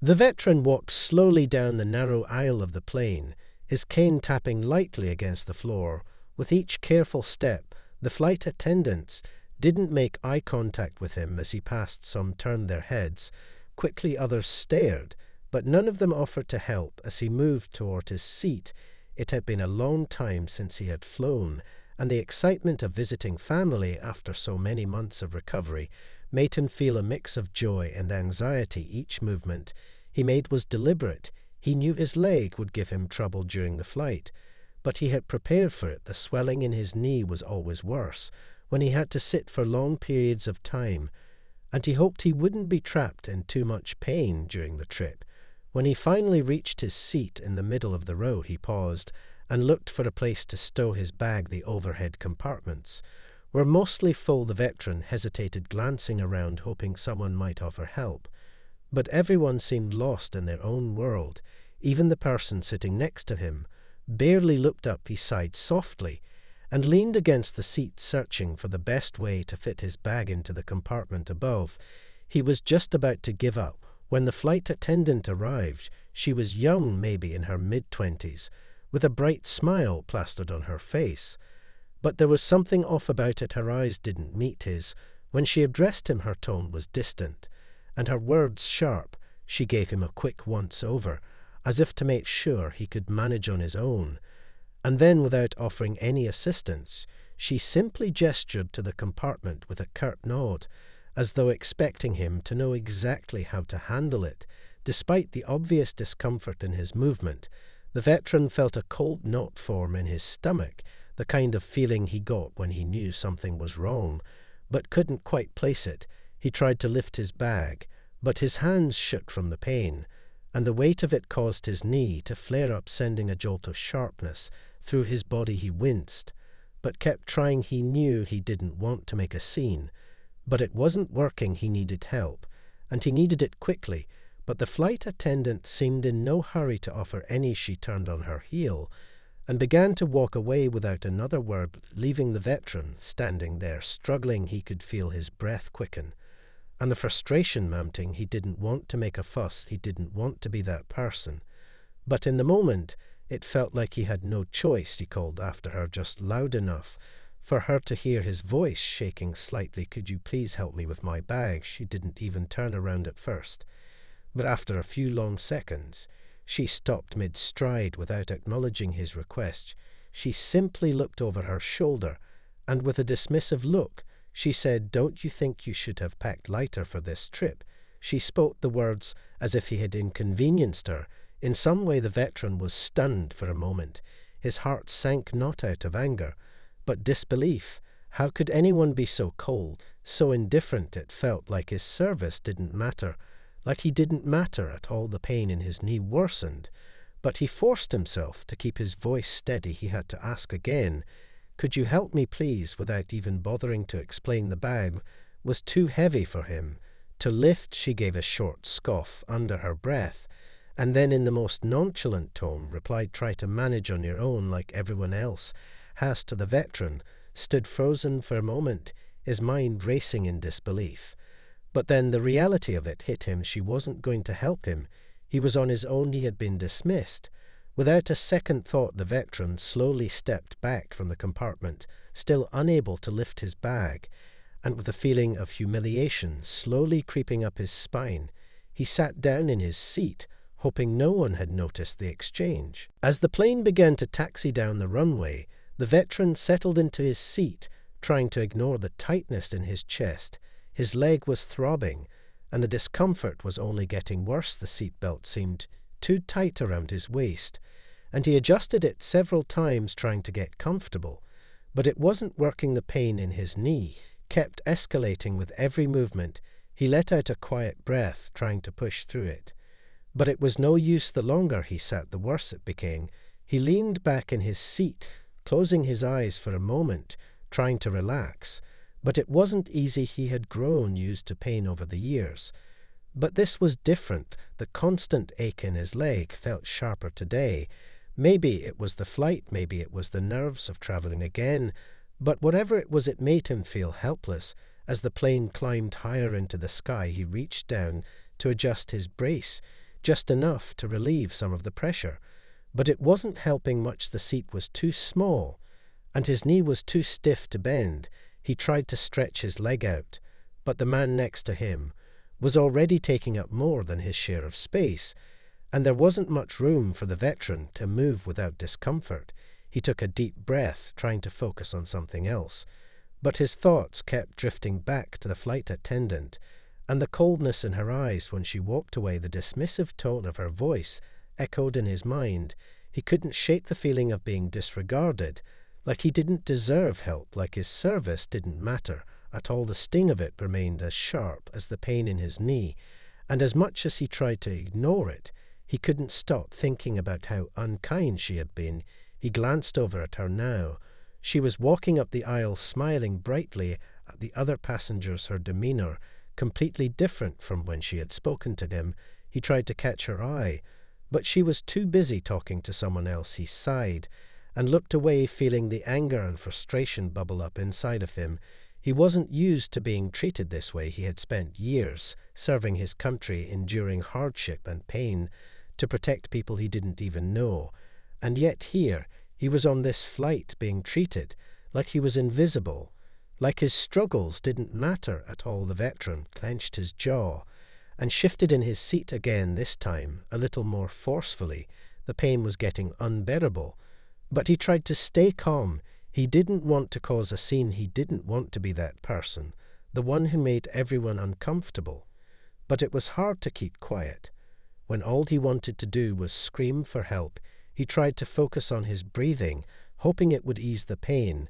The veteran walked slowly down the narrow aisle of the plane, his cane tapping lightly against the floor. With each careful step, the flight attendants didn't make eye contact with him as he passed. Some turned their heads. Quickly others stared, but none of them offered to help as he moved toward his seat. It had been a long time since he had flown, and the excitement of visiting family after so many months of recovery made him feel a mix of joy and anxiety. Each movement he made was deliberate. He knew his leg would give him trouble during the flight, but he had prepared for it. The swelling in his knee was always worse when he had to sit for long periods of time, and he hoped he wouldn't be trapped in too much pain during the trip. When he finally reached his seat in the middle of the row, he paused and looked for a place to stow his bag. The overhead compartments were mostly full. The veteran hesitated, glancing around, hoping someone might offer help. But everyone seemed lost in their own world. Even the person sitting next to him barely looked up. He sighed softly and leaned against the seat, searching for the best way to fit his bag into the compartment above. He was just about to give up when the flight attendant arrived. She was young, maybe in her mid-20s, with a bright smile plastered on her face. But there was something off about it. Her eyes didn't meet his. When she addressed him, her tone was distant, and her words sharp. She gave him a quick once-over, as if to make sure he could manage on his own. And then, without offering any assistance, she simply gestured to the compartment with a curt nod, as though expecting him to know exactly how to handle it. Despite the obvious discomfort in his movement, the veteran felt a cold knot form in his stomach, the kind of feeling he got when he knew something was wrong, but couldn't quite place it. He tried to lift his bag, but his hands shook from the pain, and the weight of it caused his knee to flare up, sending a jolt of sharpness through his body. He winced, but kept trying. He knew he didn't want to make a scene, but it wasn't working. He needed help, and he needed it quickly. But the flight attendant seemed in no hurry to offer any. She turned on her heel and began to walk away without another word, leaving the veteran standing there, struggling. He could feel his breath quicken, and the frustration mounting. He didn't want to make a fuss. He didn't want to be that person. But in the moment, it felt like he had no choice. He called after her, just loud enough for her to hear, his voice shaking slightly. "Could you please help me with my bag?" She didn't even turn around at first, but after a few long seconds, she stopped mid-stride without acknowledging his request. She simply looked over her shoulder, and with a dismissive look, she said, "Don't you think you should have packed lighter for this trip?" She spoke the words as if he had inconvenienced her. In some way, the veteran was stunned for a moment. His heart sank, not out of anger, but disbelief. How could anyone be so cold, so indifferent? It felt like his service didn't matter, like he didn't matter at all. The pain in his knee worsened, but he forced himself to keep his voice steady. He had to ask again, "Could you help me, please?" without even bothering to explain. The bag was too heavy for him to lift. She gave a short scoff under her breath, and then in the most nonchalant tone replied, "Try to manage on your own like everyone else has." To the veteran stood frozen for a moment, his mind racing in disbelief. But then the reality of it hit him. She wasn't going to help him. He was on his own. He had been dismissed. Without a second thought, the veteran slowly stepped back from the compartment, still unable to lift his bag, and with a feeling of humiliation slowly creeping up his spine, he sat down in his seat, hoping no one had noticed the exchange. As the plane began to taxi down the runway, the veteran settled into his seat, trying to ignore the tightness in his chest. His leg was throbbing, and the discomfort was only getting worse. The seatbelt seemed too tight around his waist, and he adjusted it several times, trying to get comfortable. But it wasn't working. The pain in his knee kept escalating with every movement. He let out a quiet breath, trying to push through it. But it was no use. The longer he sat, the worse it became. He leaned back in his seat, closing his eyes for a moment, trying to relax. But it wasn't easy. He had grown used to pain over the years. But this was different. The constant ache in his leg felt sharper today. Maybe it was the flight, maybe it was the nerves of traveling again. But whatever it was, it made him feel helpless. As the plane climbed higher into the sky, he reached down to adjust his brace. just enough to relieve some of the pressure. But it wasn't helping much. The seat was too small, and his knee was too stiff to bend. He tried to stretch his leg out, but the man next to him was already taking up more than his share of space, and there wasn't much room for the veteran to move without discomfort. He took a deep breath, trying to focus on something else, but his thoughts kept drifting back to the flight attendant, and the coldness in her eyes when she walked away, the dismissive tone of her voice echoed in his mind. He couldn't shake the feeling of being disregarded, like he didn't deserve help, like his service didn't matter at all. The sting of it remained as sharp as the pain in his knee, and as much as he tried to ignore it, he couldn't stop thinking about how unkind she had been. He glanced over at her now. She was walking up the aisle, smiling brightly at the other passengers, her demeanor completely different from when she had spoken to him. He tried to catch her eye, but she was too busy talking to someone else. He sighed and looked away, feeling the anger and frustration bubble up inside of him. He wasn't used to being treated this way. He had spent years serving his country, enduring hardship and pain to protect people he didn't even know. And yet here, he was on this flight being treated like he was invisible, like his struggles didn't matter at all. The veteran clenched his jaw and shifted in his seat again, this time a little more forcefully. The pain was getting unbearable, but he tried to stay calm. He didn't want to cause a scene. He didn't want to be that person, the one who made everyone uncomfortable. But it was hard to keep quiet when all he wanted to do was scream for help. He tried to focus on his breathing, hoping it would ease the pain,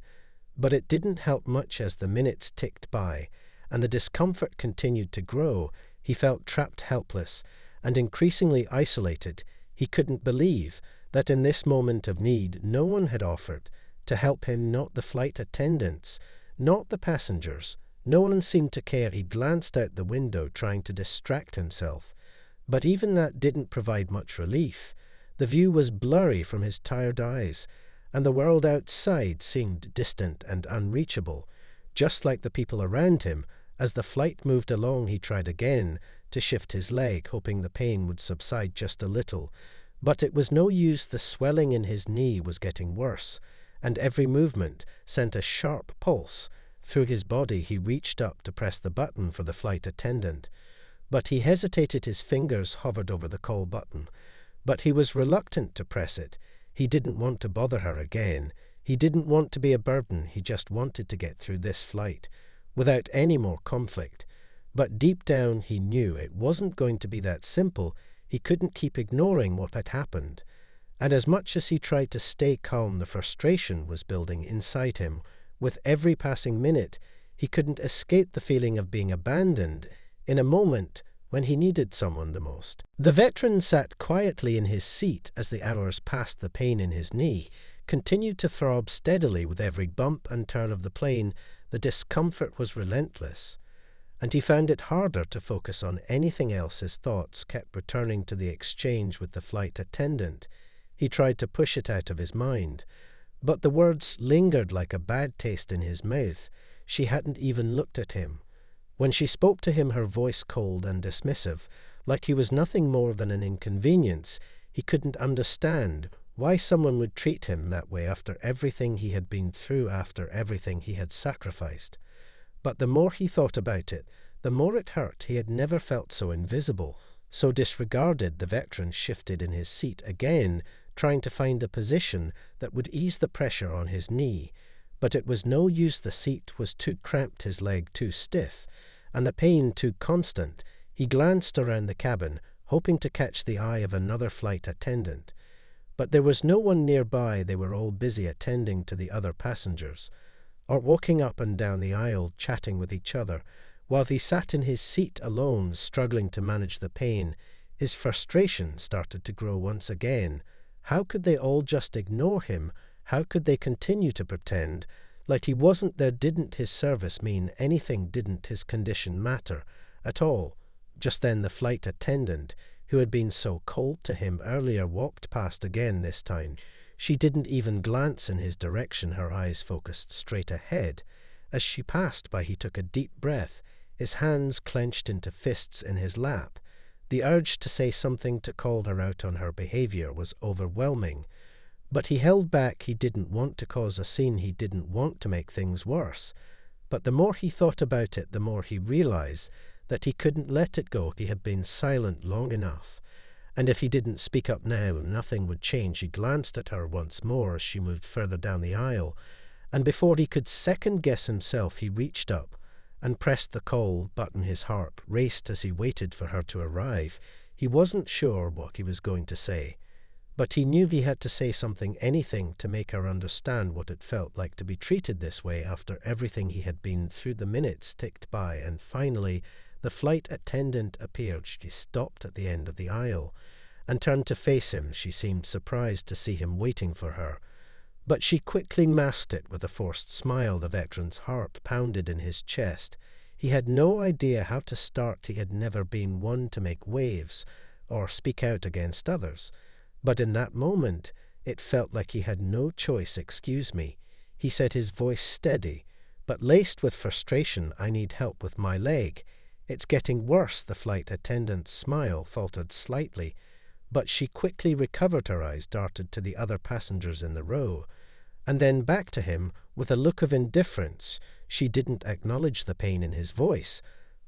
but it didn't help much as the minutes ticked by and the discomfort continued to grow. He felt trapped, helpless, and increasingly isolated. He couldn't believe that in this moment of need, no one had offered to help him, not the flight attendants, not the passengers. No one seemed to care. He glanced out the window, trying to distract himself, but even that didn't provide much relief. The view was blurry from his tired eyes, and the world outside seemed distant and unreachable, just like the people around him. As the flight moved along, he tried again to shift his leg, hoping the pain would subside just a little. But it was no use. The swelling in his knee was getting worse, and every movement sent a sharp pulse through his body. He reached up to press the button for the flight attendant, but he hesitated. His fingers hovered over the call button, but he was reluctant to press it. He didn't want to bother her again. He didn't want to be a burden. He just wanted to get through this flight without any more conflict. But deep down he knew it wasn't going to be that simple. He couldn't keep ignoring what had happened. And as much as he tried to stay calm, the frustration was building inside him. With every passing minute, he couldn't escape the feeling of being abandoned in a moment when he needed someone the most. The veteran sat quietly in his seat as the hours passed. The pain in his knee continued to throb steadily with every bump and turn of the plane. The discomfort was relentless, and he found it harder to focus on anything else. His thoughts kept returning to the exchange with the flight attendant. He tried to push it out of his mind, but the words lingered like a bad taste in his mouth. She hadn't even looked at him. When she spoke to him, her voice cold and dismissive, like he was nothing more than an inconvenience. He couldn't understand why someone would treat him that way after everything he had been through, after everything he had sacrificed. But the more he thought about it, the more it hurt. He had never felt so invisible, so disregarded. The veteran shifted in his seat again, trying to find a position that would ease the pressure on his knee. But it was no use. The seat was too cramped, his leg too stiff, and the pain too constant. He glanced around the cabin, hoping to catch the eye of another flight attendant. But there was no one nearby. They were all busy attending to the other passengers, or walking up and down the aisle, chatting with each other, while he sat in his seat alone, struggling to manage the pain. His frustration started to grow once again. How could they all just ignore him? How could they continue to pretend like he wasn't there? Didn't his service mean anything? Didn't his condition matter at all? Just then the flight attendant, who had been so cold to him earlier, walked past again. This time she didn't even glance in his direction. Her eyes focused straight ahead. As she passed by, he took a deep breath, his hands clenched into fists in his lap. The urge to say something to call her out on her behavior was overwhelming, but he held back. He didn't want to cause a scene. He didn't want to make things worse. But the more he thought about it, the more he realized that he couldn't let it go. He had been silent long enough, and if he didn't speak up now, nothing would change. He glanced at her once more as she moved further down the aisle, and before he could second-guess himself, he reached up and pressed the call button. His heart raced as he waited for her to arrive. He wasn't sure what he was going to say, but he knew he had to say something, anything, to make her understand what it felt like to be treated this way after everything he had been through. The minutes ticked by, and finally the flight attendant appeared. She stopped at the end of the aisle and turned to face him. She seemed surprised to see him waiting for her, but she quickly masked it with a forced smile. The veteran's heart pounded in his chest. He had no idea how to start. He had never been one to make waves or speak out against others, but in that moment it felt like he had no choice. "Excuse me," he said, his voice steady but laced with frustration. "I need help with my leg. It's getting worse." The flight attendant's smile faltered slightly, but she quickly recovered. Her eyes darted to the other passengers in the row, and then back to him with a look of indifference. She didn't acknowledge the pain in his voice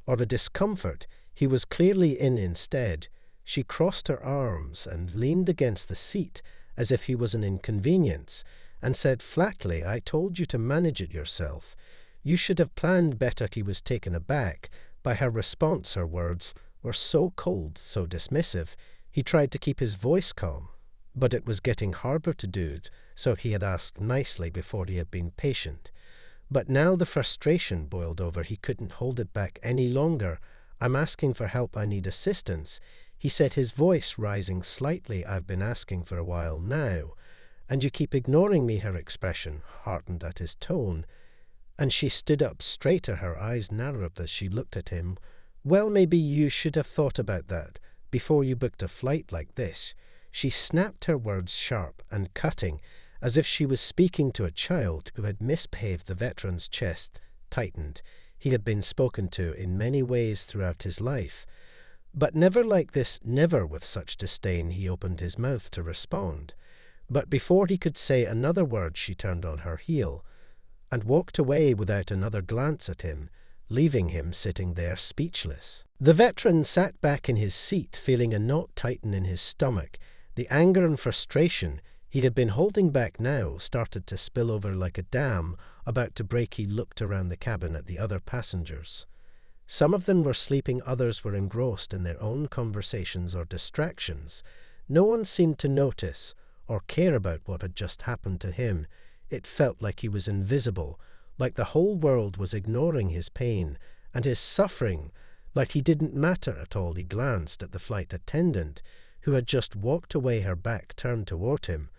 or the discomfort he was clearly in. Instead, she crossed her arms and leaned against the seat as if he was an inconvenience, and said flatly, "I told you to manage it yourself. You should have planned better." He was taken aback by her response. Her words were so cold, so dismissive. He tried to keep his voice calm, but it was getting harder to do, so he had asked nicely before. He had been patient, but now the frustration boiled over. He couldn't hold it back any longer. "I'm asking for help. I need assistance," he said, his voice rising slightly. "I've been asking for a while now, and you keep ignoring me." Her expression hardened at his tone, and she stood up straighter. Her eyes narrowed as she looked at him. "Well, maybe you should have thought about that before you booked a flight like this." She snapped, her words sharp and cutting, as if she was speaking to a child who had misbehaved. The veteran's chest tightened. He had been spoken to in many ways throughout his life, but never like this, never with such disdain. He opened his mouth to respond, but before he could say another word, she turned on her heel and walked away without another glance at him, leaving him sitting there speechless. The veteran sat back in his seat, feeling a knot tighten in his stomach. The anger and frustration he had been holding back now started to spill over like a dam about to break. He looked around the cabin at the other passengers. Some of them were sleeping, others were engrossed in their own conversations or distractions. No one seemed to notice or care about what had just happened to him. It felt like he was invisible, like the whole world was ignoring his pain and his suffering, like he didn't matter at all. He glanced at the flight attendant, who had just walked away, her back turned toward him,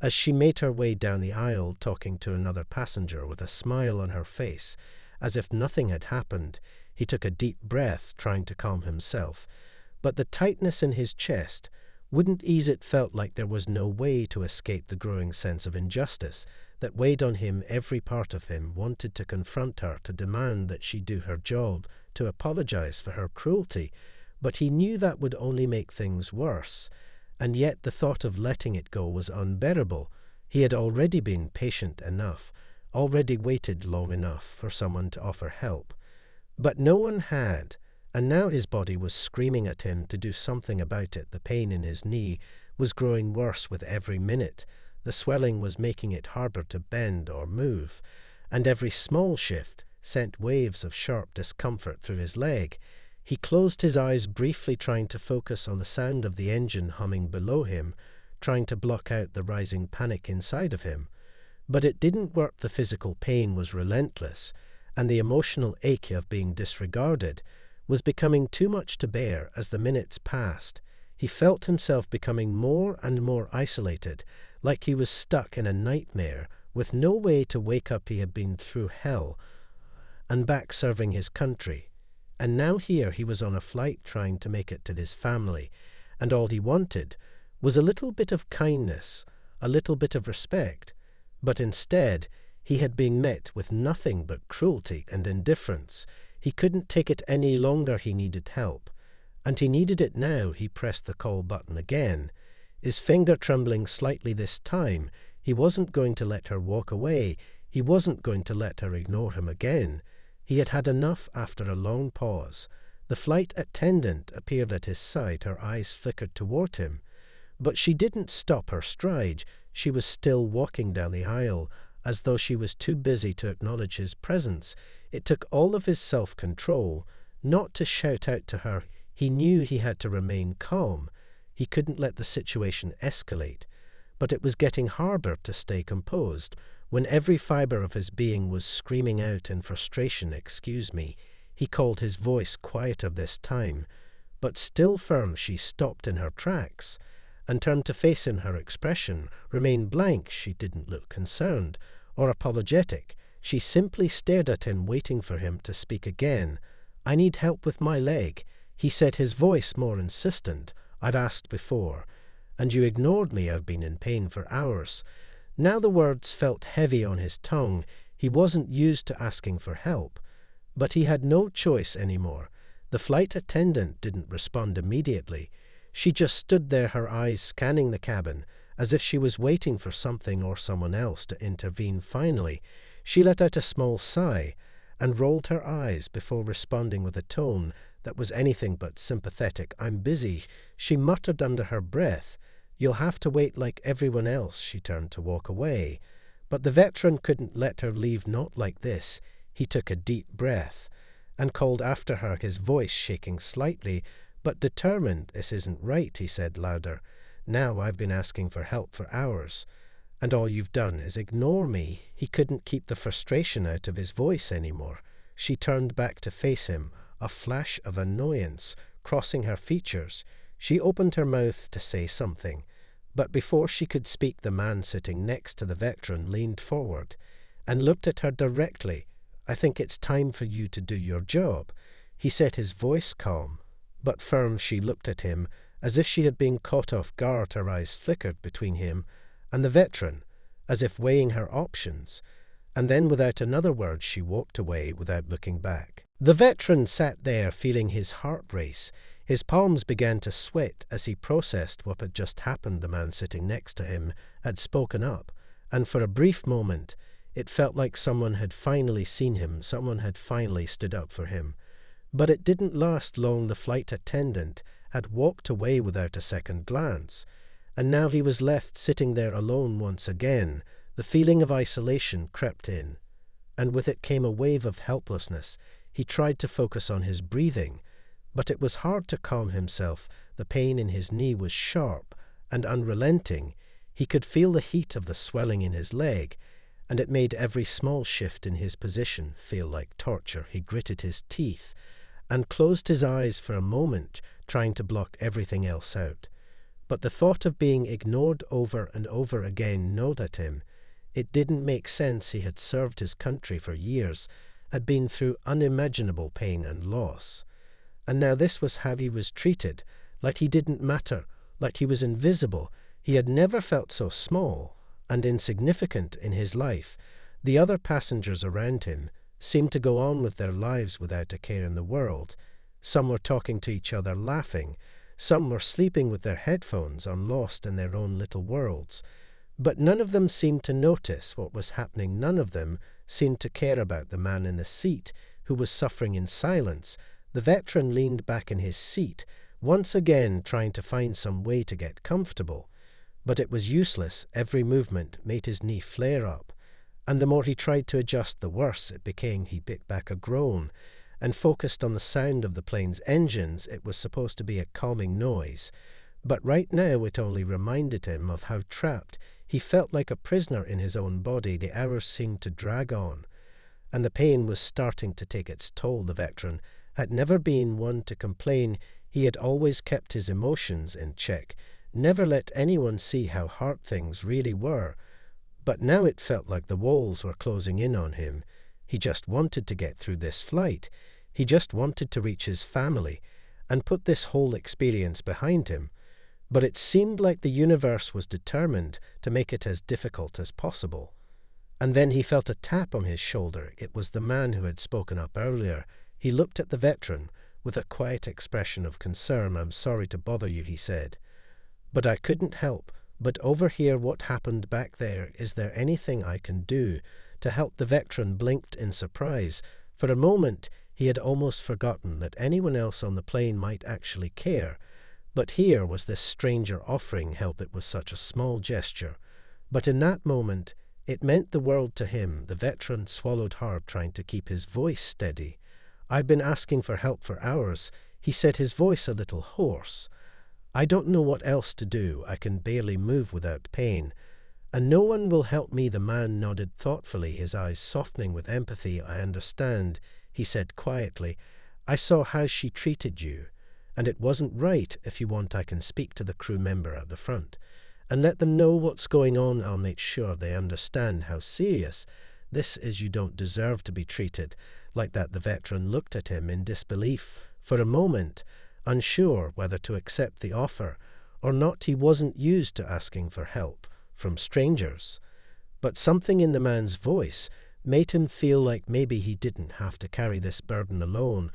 as she made her way down the aisle, talking to another passenger with a smile on her face, as if nothing had happened. He took a deep breath, trying to calm himself, but the tightness in his chest wouldn't ease. It felt like there was no way to escape the growing sense of injustice that weighed on him. Every part of him wanted to confront her, to demand that she do her job, to apologize for her cruelty, but he knew that would only make things worse, and yet the thought of letting it go was unbearable. He had already been patient enough, already waited long enough for someone to offer help, but no one had, and now his body was screaming at him to do something about it. The pain in his knee was growing worse with every minute. The swelling was making it harder to bend or move, and every small shift sent waves of sharp discomfort through his leg. He closed his eyes briefly, trying to focus on the sound of the engine humming below him, trying to block out the rising panic inside of him. But it didn't work. The physical pain was relentless, and the emotional ache of being disregarded was becoming too much to bear. As the minutes passed, he felt himself becoming more and more isolated, like he was stuck in a nightmare with no way to wake up. He had been through hell and back serving his country, and now here he was on a flight trying to make it to his family, and all he wanted was a little bit of kindness, a little bit of respect, but instead he had been met with nothing but cruelty and indifference. He couldn't take it any longer. He needed help, and he needed it now. He pressed the call button again, his finger trembling slightly this time. He wasn't going to let her walk away. He wasn't going to let her ignore him again. He had had enough after a long pause. The flight attendant appeared at his side. Her eyes flickered toward him. But she didn't stop her stride. She was still walking down the aisle, as though she was too busy to acknowledge his presence. It took all of his self-control not to shout out to her. He knew he had to remain calm. He couldn't let the situation escalate. But it was getting harder to stay composed when every fiber of his being was screaming out in frustration, "Excuse me." He called, his voice quieter this time. But still firm, she stopped in her tracks and turned to face him. Her expression remained blank. She didn't look concerned or apologetic. She simply stared at him, waiting for him to speak again. "I need help with my leg," he said, his voice more insistent. "I'd asked before, and you ignored me. I've been in pain for hours." Now the words felt heavy on his tongue. He wasn't used to asking for help, but he had no choice anymore. The flight attendant didn't respond immediately. She just stood there, her eyes scanning the cabin, as if she was waiting for something or someone else to intervene. Finally, she let out a small sigh and rolled her eyes before responding with a tone that was anything but sympathetic. "I'm busy," she muttered under her breath. "You'll have to wait like everyone else." She turned to walk away, but the veteran couldn't let her leave, not like this. He took a deep breath and called after her, his voice shaking slightly, but determined. "This isn't right," he said louder. "Now I've been asking for help for hours, and all you've done is ignore me." He couldn't keep the frustration out of his voice anymore. She turned back to face him, a flash of annoyance crossing her features. She opened her mouth to say something, but before she could speak, the man sitting next to the veteran leaned forward and looked at her directly. "I think it's time for you to do your job," he said, his voice calm but firm. She looked at him as if she had been caught off guard. Her eyes flickered between him and the veteran, as if weighing her options, and then without another word she walked away without looking back. The veteran sat there, feeling his heart race. His palms began to sweat as he processed what had just happened. The man sitting next to him had spoken up, and for a brief moment it felt like someone had finally seen him, someone had finally stood up for him. But it didn't last long. The flight attendant had walked away without a second glance, and now he was left sitting there alone once again. The feeling of isolation crept in, and with it came a wave of helplessness. He tried to focus on his breathing, but it was hard to calm himself. The pain in his knee was sharp and unrelenting. He could feel the heat of the swelling in his leg, and it made every small shift in his position feel like torture. He gritted his teeth and closed his eyes for a moment, trying to block everything else out. But the thought of being ignored over and over again gnawed at him. It didn't make sense. He had served his country for years, had been through unimaginable pain and loss, and now this was how he was treated, like he didn't matter, like he was invisible. He had never felt so small and insignificant in his life. The other passengers around him seemed to go on with their lives without a care in the world. Some were talking to each other, laughing. Some were sleeping with their headphones on, lost in their own little worlds. But none of them seemed to notice what was happening. None of them seemed to care about the man in the seat who was suffering in silence. The veteran leaned back in his seat, once again trying to find some way to get comfortable. But it was useless. Every movement made his knee flare up, and the more he tried to adjust, the worse it became. He bit back a groan and focused on the sound of the plane's engines. It was supposed to be a calming noise, but right now it only reminded him of how trapped he felt, like a prisoner in his own body. The hours seemed to drag on, and the pain was starting to take its toll. The veteran had never been one to complain. He had always kept his emotions in check, never let anyone see how hard things really were. But now it felt like the walls were closing in on him. He just wanted to get through this flight. He just wanted to reach his family and put this whole experience behind him. But it seemed like the universe was determined to make it as difficult as possible. And then he felt a tap on his shoulder. It was the man who had spoken up earlier. He looked at the veteran With a quiet expression of concern. "I'm sorry to bother you," he said. "But I couldn't help but overhear what happened back there. Is there anything I can do to help?" The veteran blinked in surprise. For a moment, he had almost forgotten that anyone else on the plane might actually care. But here was this stranger offering help. It was such a small gesture. But in that moment, it meant the world to him. The veteran swallowed hard, trying to keep his voice steady. "I've been asking for help for hours," he said, his voice a little hoarse. "I don't know what else to do. I can barely move without pain. And no one will help me." The man nodded thoughtfully, his eyes softening with empathy. "I understand," he said quietly. "I saw how she treated you. And it wasn't right. If you want, I can speak to the crew member at the front and let them know what's going on. I'll make sure they understand how serious this is. You don't deserve to be treated like that." The veteran looked at him in disbelief for a moment, unsure whether to accept the offer or not. He wasn't used to asking for help from strangers. But something in the man's voice made him feel like maybe he didn't have to carry this burden alone.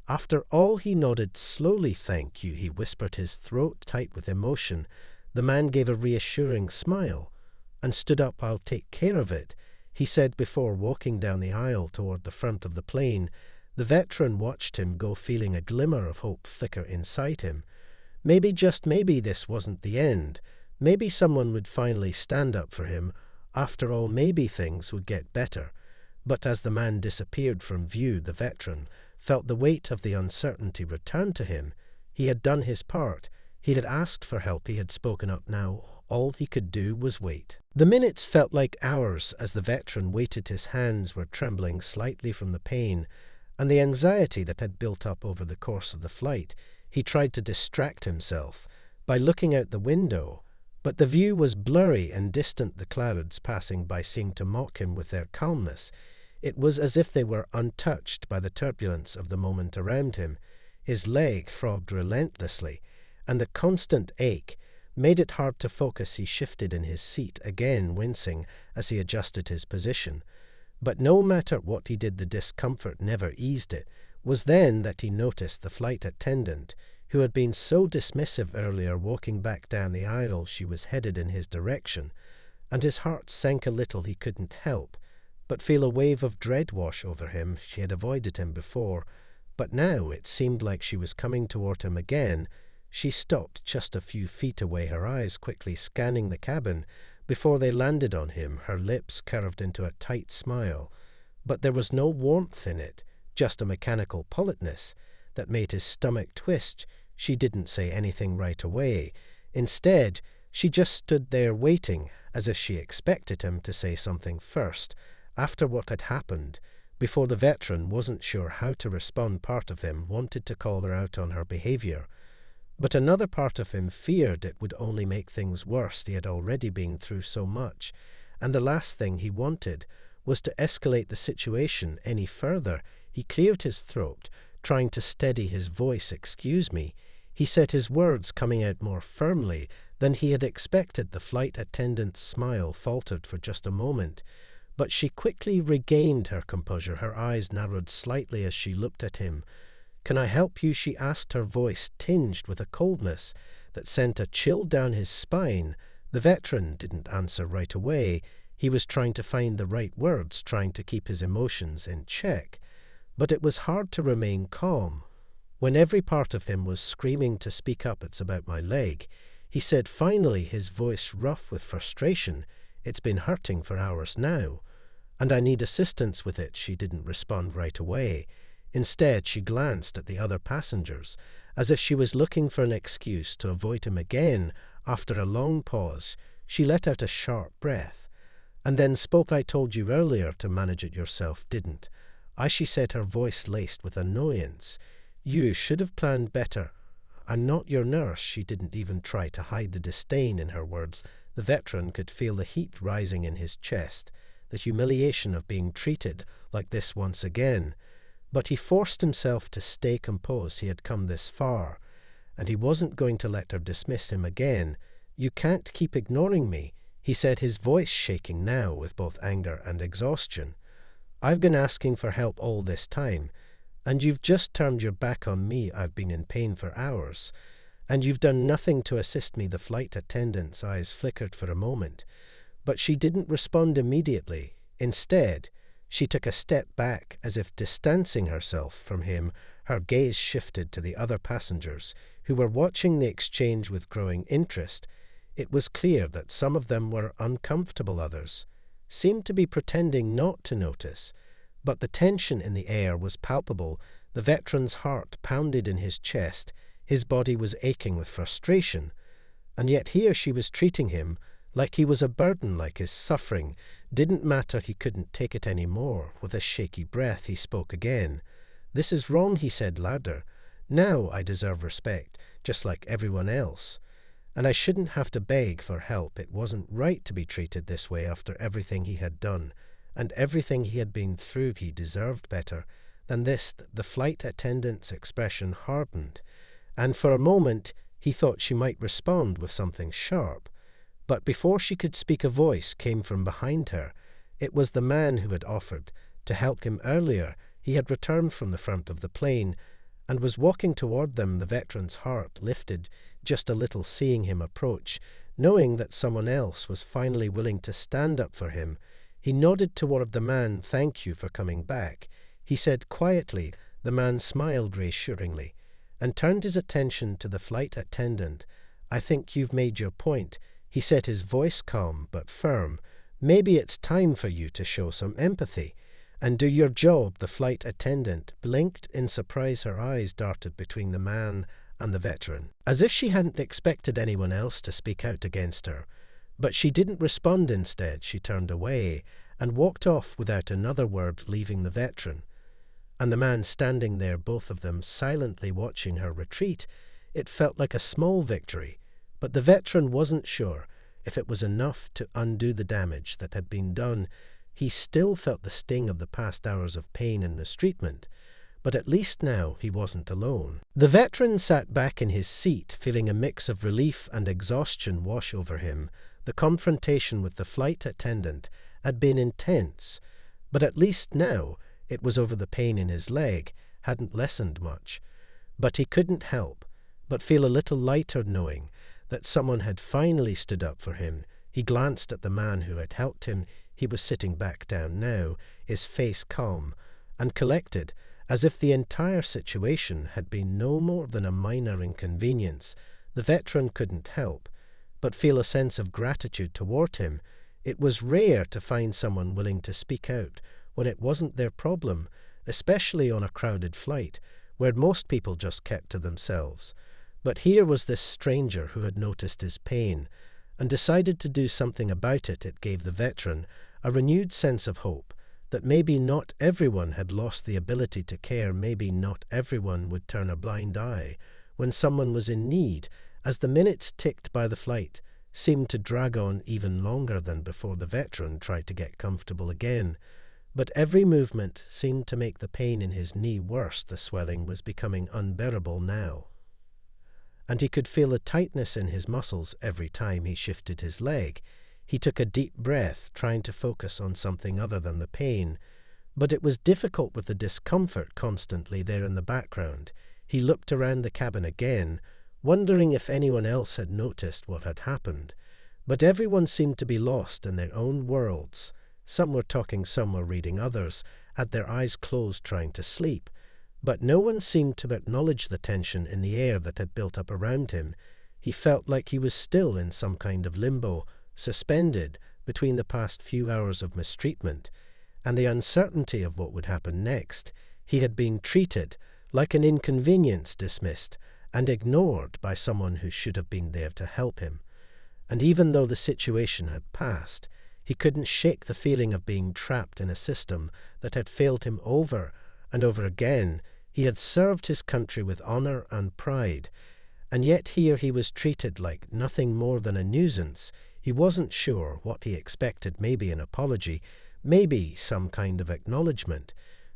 After all, he nodded slowly. "Thank you," he whispered, his throat tight with emotion. The man gave a reassuring smile and stood up. "I'll take care of it," he said before walking down the aisle toward the front of the plane. The veteran watched him go, feeling a glimmer of hope flicker inside him. Maybe, just maybe, this wasn't the end. Maybe someone would finally stand up for him. After all, maybe things would get better. But as the man disappeared from view, the veteran felt the weight of the uncertainty return to him. He had done his part. He had asked for help. He had spoken up. Now all he could do was wait. The minutes felt like hours as the veteran waited. His hands were trembling slightly from the pain and the anxiety that had built up over the course of the flight. He tried to distract himself by looking out the window, but the view was blurry and distant. The clouds passing by seemed to mock him with their calmness. It was as if they were untouched by the turbulence of the moment around him. His leg throbbed relentlessly, and the constant ache made it hard to focus. He shifted in his seat, again wincing as he adjusted his position. But no matter what he did, the discomfort never eased. It was then that he noticed the flight attendant, who had been so dismissive earlier, walking back down the aisle. She was headed in his direction, and his heart sank a little. He couldn't help but feel a wave of dread wash over him. She had avoided him before, but now it seemed like she was coming toward him again. She stopped just a few feet away, her eyes quickly scanning the cabin before they landed on him. Her lips curved into a tight smile, but there was no warmth in it, just a mechanical politeness that made his stomach twist. She didn't say anything right away. Instead, she just stood there waiting, as if she expected him to say something first. After what had happened, before, the veteran wasn't sure how to respond. Part of him wanted to call her out on her behavior, but another part of him feared it would only make things worse. He had already been through so much, and the last thing he wanted was to escalate the situation any further. He cleared his throat, trying to steady his voice. "Excuse me," he said, his words coming out more firmly than he had expected. The flight attendant's smile faltered for just a moment, but she quickly regained her composure. Her eyes narrowed slightly as she looked at him. "Can I help you?" she asked, her voice tinged with a coldness that sent a chill down his spine. The veteran didn't answer right away. He was trying to find the right words, trying to keep his emotions in check. But it was hard to remain calm when every part of him was screaming to speak up. "It's about my leg," he said finally, his voice rough with frustration. "It's been hurting for hours now, and I need assistance with it." She didn't respond right away. Instead, she glanced at the other passengers, as if she was looking for an excuse to avoid him again. After a long pause, she let out a sharp breath, and then spoke. "I told you earlier to manage it yourself, didn't I?" She said, her voice laced with annoyance. "You should have planned better. I'm not your nurse." She didn't even try to hide the disdain in her words. The veteran could feel the heat rising in his chest, the humiliation of being treated like this once again. But he forced himself to stay composed. He had come this far, and he wasn't going to let her dismiss him again. "You can't keep ignoring me," he said, his voice shaking now with both anger and exhaustion. "I've been asking for help all this time, And you've just turned your back on me. I've been in pain for hours. And you've done nothing to assist me." The flight attendant's eyes flickered for a moment, but she didn't respond immediately. Instead, she took a step back, as if distancing herself from him. Her gaze shifted to the other passengers, who were watching the exchange with growing interest. It was clear that some of them were uncomfortable, others seemed to be pretending not to notice. But the tension in the air was palpable. The veteran's heart pounded in his chest. His body was aching with frustration. And yet here she was treating him like he was a burden, like his suffering didn't matter. He couldn't take it any more. With a shaky breath, he spoke again. "This is wrong," he said louder. "Now I deserve respect, just like everyone else. And I shouldn't have to beg for help. It wasn't right to be treated this way after everything he had done and everything he had been through. He deserved better than this." The flight attendant's expression hardened, and for a moment he thought she might respond with something sharp. But before she could speak, a voice came from behind her. It was the man who had offered to help him earlier. He had returned from the front of the plane and was walking toward them. The veteran's heart lifted just a little, seeing him approach, knowing that someone else was finally willing to stand up for him. He nodded toward the man. "Thank you for coming back," he said quietly. The man smiled reassuringly and turned his attention to the flight attendant. "I think you've made your point," he said, his voice calm but firm. "Maybe it's time for you to show some empathy and do your job." The flight attendant blinked in surprise. Her eyes darted between the man and the veteran, as if she hadn't expected anyone else to speak out against her. But she didn't respond. Instead, she turned away and walked off without another word, leaving the veteran and the man standing there, both of them silently watching her retreat. It felt like a small victory, but the veteran wasn't sure if it was enough to undo the damage that had been done. He still felt the sting of the past hours of pain and mistreatment, but at least now he wasn't alone. The veteran sat back in his seat, feeling a mix of relief and exhaustion wash over him. The confrontation with the flight attendant had been intense, but at least now it was over. The pain in his leg hadn't lessened much, but he couldn't help but feel a little lighter knowing that someone had finally stood up for him. He glanced at the man who had helped him. He was sitting back down now, his face calm and collected, as if the entire situation had been no more than a minor inconvenience. The veteran couldn't help but feel a sense of gratitude toward him. It was rare to find someone willing to speak out when it wasn't their problem, especially on a crowded flight where most people just kept to themselves. But here was this stranger who had noticed his pain and decided to do something about it. It gave the veteran a renewed sense of hope that maybe not everyone had lost the ability to care. Maybe not everyone would turn a blind eye when someone was in need. As the minutes ticked by, the flight seemed to drag on even longer than before. The veteran tried to get comfortable again, but every movement seemed to make the pain in his knee worse. The swelling was becoming unbearable now, and he could feel a tightness in his muscles every time he shifted his leg. He took a deep breath, trying to focus on something other than the pain, but it was difficult with the discomfort constantly there in the background. He looked around the cabin again, wondering if anyone else had noticed what had happened, but everyone seemed to be lost in their own worlds. Some were talking, some were reading, others had their eyes closed trying to sleep, but no one seemed to acknowledge the tension in the air that had built up around him. He felt like he was still in some kind of limbo, suspended between the past few hours of mistreatment and the uncertainty of what would happen next. He had been treated like an inconvenience, dismissed and ignored by someone who should have been there to help him. And even though the situation had passed, he couldn't shake the feeling of being trapped in a system that had failed him over and over again. He had served his country with honor and pride, and yet here he was treated like nothing more than a nuisance. He wasn't sure what he expected. Maybe an apology, maybe some kind of acknowledgement,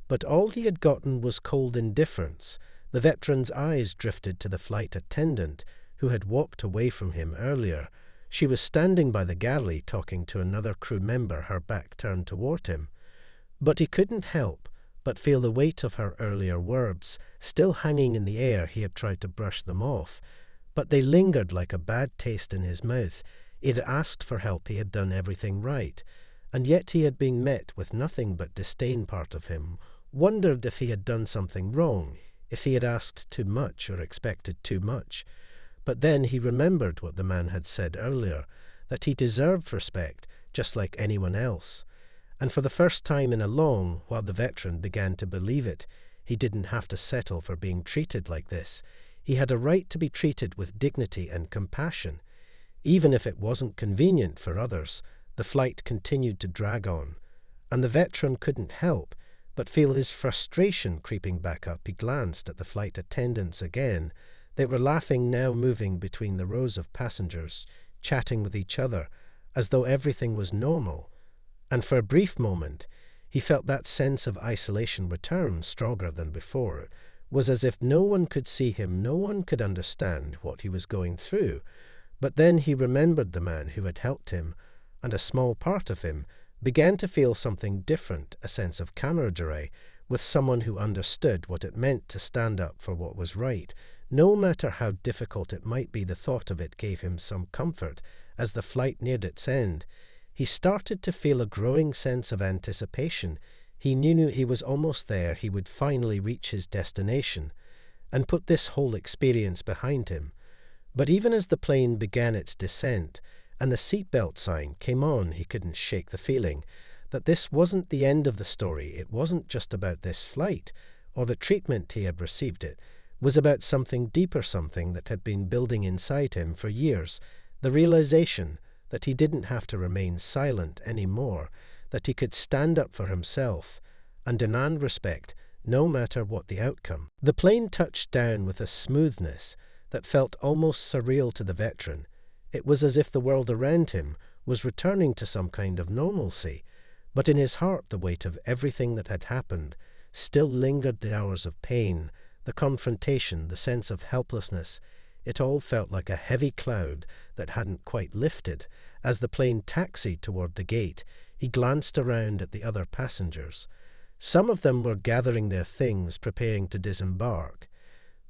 but all he had gotten was cold indifference. The veteran's eyes drifted to the flight attendant who had walked away from him earlier. She was standing by the galley talking to another crew member, her back turned toward him. But he couldn't help but feel the weight of her earlier words still hanging in the air. He had tried to brush them off, but they lingered like a bad taste in his mouth. He had asked for help, he had done everything right, and yet he had been met with nothing but disdain. Part of him wondered if he had done something wrong, if he had asked too much or expected too much. But then he remembered what the man had said earlier, that he deserved respect just like anyone else. And for the first time in a long while, the veteran began to believe it. He didn't have to settle for being treated like this. He had a right to be treated with dignity and compassion. Even if it wasn't convenient for others, the flight continued to drag on, and the veteran couldn't help but feel his frustration creeping back up. He glanced at the flight attendants again. They were laughing now, moving between the rows of passengers, chatting with each other, as though everything was normal. And for a brief moment, he felt that sense of isolation return stronger than before. It was as if no one could see him, no one could understand what he was going through. But then he remembered the man who had helped him, and a small part of him began to feel something different, a sense of camaraderie with someone who understood what it meant to stand up for what was right. No matter how difficult it might be, the thought of it gave him some comfort. As the flight neared its end, he started to feel a growing sense of anticipation. He knew he was almost there. He would finally reach his destination and put this whole experience behind him. But even as the plane began its descent and the seatbelt sign came on, he couldn't shake the feeling that this wasn't the end of the story. It wasn't just about this flight or the treatment he had received. It was about something deeper, something that had been building inside him for years. The realization that he didn't have to remain silent anymore, that he could stand up for himself and demand respect no matter what the outcome. The plane touched down with a smoothness that felt almost surreal to the veteran. It was as if the world around him was returning to some kind of normalcy, but in his heart the weight of everything that had happened still lingered. The hours of pain, the confrontation, the sense of helplessness. It all felt like a heavy cloud that hadn't quite lifted. As the plane taxied toward the gate, he glanced around at the other passengers. Some of them were gathering their things, preparing to disembark.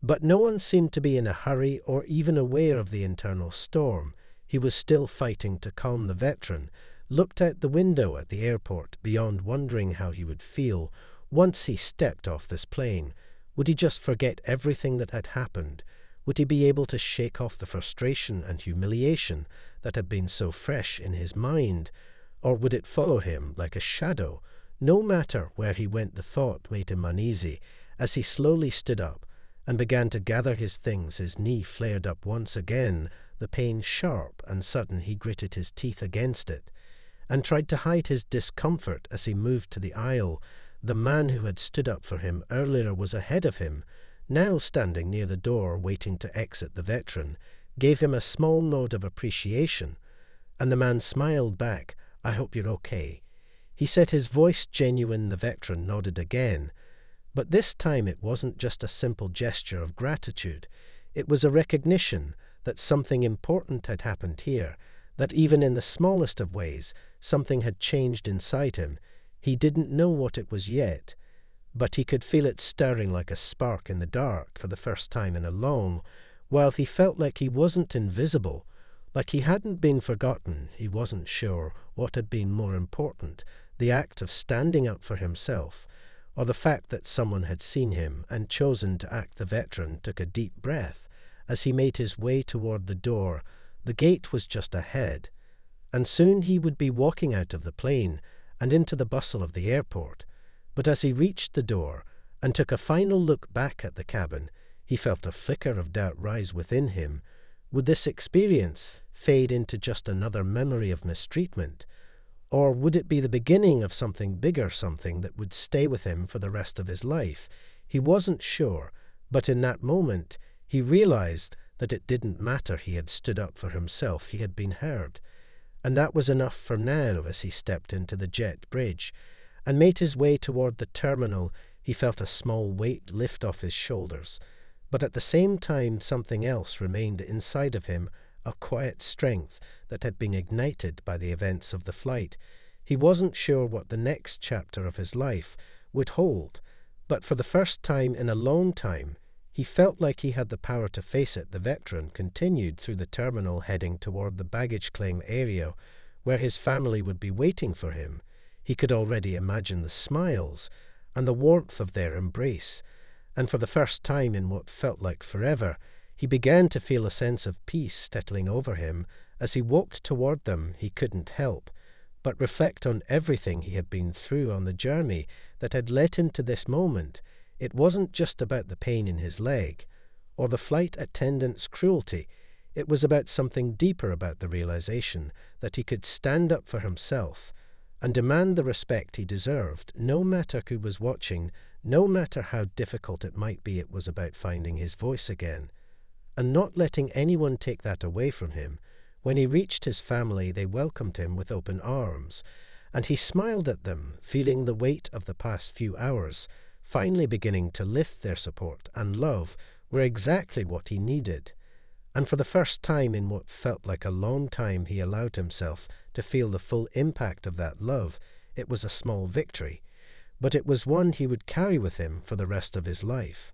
But no one seemed to be in a hurry or even aware of the internal storm. He was still fighting to calm. The veteran looked out the window at the airport, beyond, wondering how he would feel once he stepped off this plane. Would he just forget everything that had happened? Would he be able to shake off the frustration and humiliation that had been so fresh in his mind? Or would it follow him like a shadow? No matter where he went, the thought made him uneasy. As he slowly stood up and began to gather his things, his knee flared up once again, the pain sharp and sudden. He gritted his teeth against it and tried to hide his discomfort as he moved to the aisle. The man who had stood up for him earlier was ahead of him, now standing near the door waiting to exit. The veteran gave him a small nod of appreciation, and the man smiled back. "I hope you're okay," he said, his voice genuine. The veteran nodded again, but this time it wasn't just a simple gesture of gratitude. It was a recognition that something important had happened here, that even in the smallest of ways something had changed inside him. He didn't know what it was yet, but he could feel it stirring like a spark in the dark for the first time in a long while. He felt like he wasn't invisible, like he hadn't been forgotten. He wasn't sure what had been more important, the act of standing up for himself, or the fact that someone had seen him and chosen to act. The veteran took a deep breath as he made his way toward the door. The gate was just ahead, and soon he would be walking out of the plane and into the bustle of the airport. But as he reached the door and took a final look back at the cabin, he felt a flicker of doubt rise within him. Would this experience fade into just another memory of mistreatment? Or would it be the beginning of something bigger, something that would stay with him for the rest of his life? He wasn't sure, but in that moment he realized that it didn't matter. He had stood up for himself. He had been heard. And that was enough for now. As he stepped into the jet bridge and made his way toward the terminal, he felt a small weight lift off his shoulders. But at the same time, something else remained inside of him, a quiet strength that had been ignited by the events of the flight. He wasn't sure what the next chapter of his life would hold, But for the first time in a long time, he felt like he had the power to face it. The veteran continued through the terminal, heading toward the baggage claim area where his family would be waiting for him. He could already imagine the smiles and the warmth of their embrace, and for the first time in what felt like forever, he began to feel a sense of peace settling over him. As he walked toward them, he couldn't help but reflect on everything he had been through on the journey that had led him to this moment. It wasn't just about the pain in his leg or the flight attendant's cruelty. It was about something deeper, about the realization that he could stand up for himself and demand the respect he deserved, no matter who was watching, no matter how difficult it might be. It was about finding his voice again and not letting anyone take that away from him. When he reached his family, they welcomed him with open arms, and he smiled at them, feeling the weight of the past few hours finally beginning to lift. Their support and love were exactly what he needed. And for the first time in what felt like a long time, he allowed himself to feel the full impact of that love. It was a small victory, but it was one he would carry with him for the rest of his life.